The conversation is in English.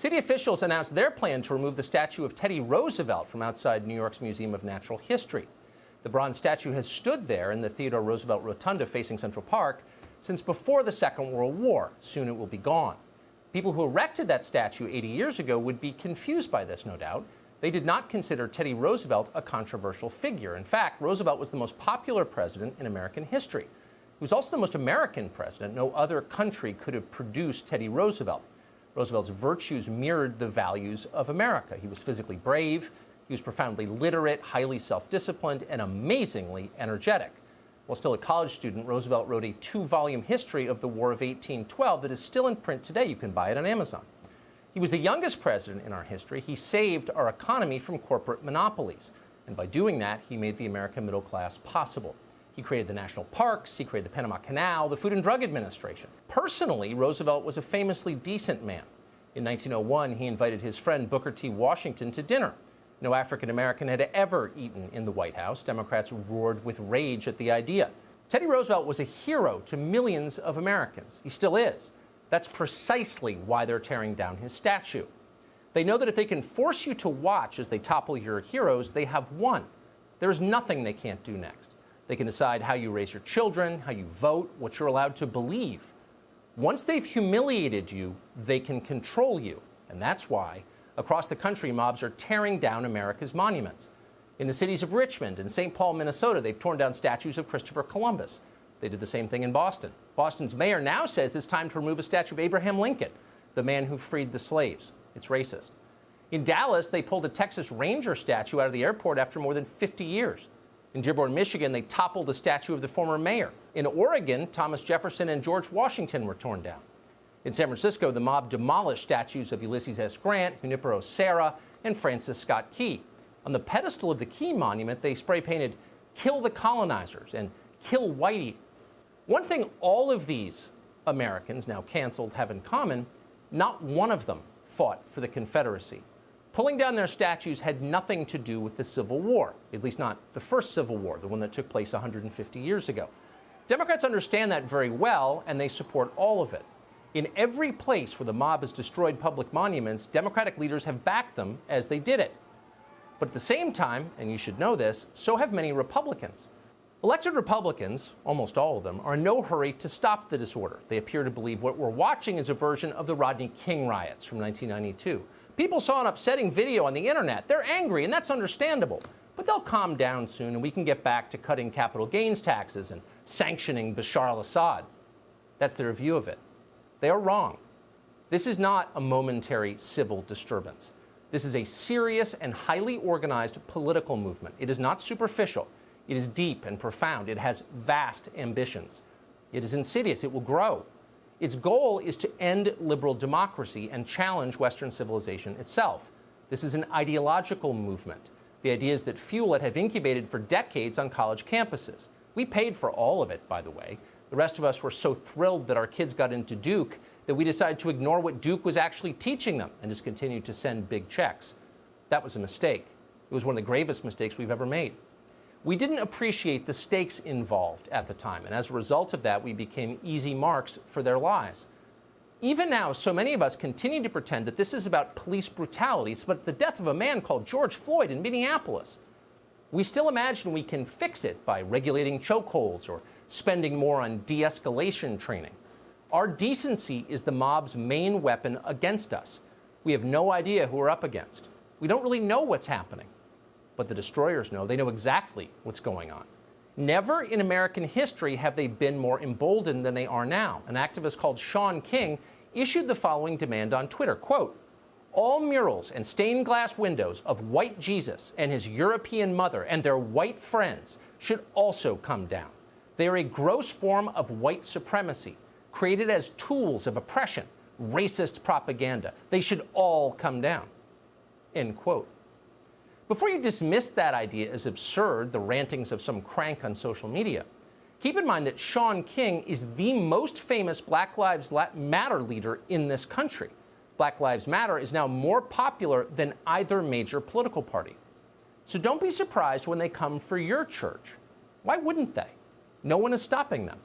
City officials announced their plan to remove the statue of Teddy Roosevelt from outside New York's Museum of Natural History. The bronze statue has stood there in the Theodore Roosevelt Rotunda facing Central Park since before the Second World War. Soon it will be gone. People who erected that statue 80 years ago would be confused by this, no doubt. They did not consider Teddy Roosevelt a controversial figure. In fact, Roosevelt was the most popular president in American history. He was also the most American president. No other country could have produced Teddy Roosevelt. Roosevelt's virtues mirrored the values of America. He was physically brave, he was profoundly literate, highly self-disciplined, and amazingly energetic. While still a college student, Roosevelt wrote a 2-volume history of the War of 1812 that is still in print today. You can buy it on Amazon. He was the youngest president in our history. He saved our economy from corporate monopolies. And by doing that, he made the American middle class possible. He created the national parks, he created the Panama Canal, the Food and Drug Administration. Personally, Roosevelt was a famously decent man. In 1901, he invited his friend Booker T. Washington to dinner. No African American had ever eaten in the White House. Democrats roared with rage at the idea. Teddy Roosevelt was a hero to millions of Americans. He still is. That's precisely why they're tearing down his statue. They know that if they can force you to watch as they topple your heroes, they have won. There is nothing they can't do next. They can decide how you raise your children, how you vote, what you're allowed to believe. Once they've humiliated you, they can control you. And that's why, across the country, mobs are tearing down America's monuments. In the cities of Richmond and St. Paul, Minnesota, they've torn down statues of Christopher Columbus. They did the same thing in Boston. Boston's mayor now says it's time to remove a statue of Abraham Lincoln, the man who freed the slaves. It's racist. In Dallas, they pulled a Texas Ranger statue out of the airport after more than 50 years. In Dearborn, Michigan, they toppled a statue of the former mayor. In Oregon, Thomas Jefferson and George Washington were torn down. In San Francisco, the mob demolished statues of Ulysses S. Grant, Junipero Serra, and Francis Scott Key. On the pedestal of the Key Monument, they spray-painted "Kill the Colonizers" and "Kill Whitey." One thing all of these Americans, now canceled, have in common: not one of them fought for the Confederacy. Pulling down their statues had nothing to do with the Civil War, at least not the first Civil War, the one that took place 150 years ago. Democrats understand that very well, and they support all of it. In every place where the mob has destroyed public monuments, Democratic leaders have backed them as they did it. But at the same time, and you should know this, so have many Republicans. Elected Republicans, almost all of them, are in no hurry to stop the disorder. They appear to believe what we're watching is a version of the Rodney King riots from 1992. People saw an upsetting video on the internet. They're angry, and that's understandable. But they'll calm down soon, and we can get back to cutting capital gains taxes and sanctioning Bashar al-Assad. That's their view of it. They are wrong. This is not a momentary civil disturbance. This is a serious and highly organized political movement. It is not superficial. It is deep and profound. It has vast ambitions. It is insidious. It will grow. Its goal is to end liberal democracy and challenge Western civilization itself. This is an ideological movement. The ideas that fuel it have incubated for decades on college campuses. We paid for all of it, by the way. The rest of us were so thrilled that our kids got into Duke that we decided to ignore what Duke was actually teaching them and just continued to send big checks. That was a mistake. It was one of the gravest mistakes we've ever made. We didn't appreciate the stakes involved at the time, and as a result of that, we became easy marks for their lies. Even now, so many of us continue to pretend that this is about police brutality. It's about the death of a man called George Floyd in Minneapolis. We still imagine we can fix it by regulating chokeholds or spending more on de-escalation training. Our decency is the mob's main weapon against us. We have no idea who we're up against. We don't really know what's happening. But the destroyers know. They know exactly what's going on. Never in American history have they been more emboldened than they are now. An activist called Sean King issued the following demand on Twitter, quote, "All murals and stained glass windows of white Jesus and his European mother and their white friends should also come down. They are a gross form of white supremacy, created as tools of oppression, racist propaganda. They should all come down." End quote. Before you dismiss that idea as absurd, the rantings of some crank on social media, keep in mind that Sean King is the most famous Black Lives Matter leader in this country. Black Lives Matter is now more popular than either major political party. So don't be surprised when they come for your church. Why wouldn't they? No one is stopping them.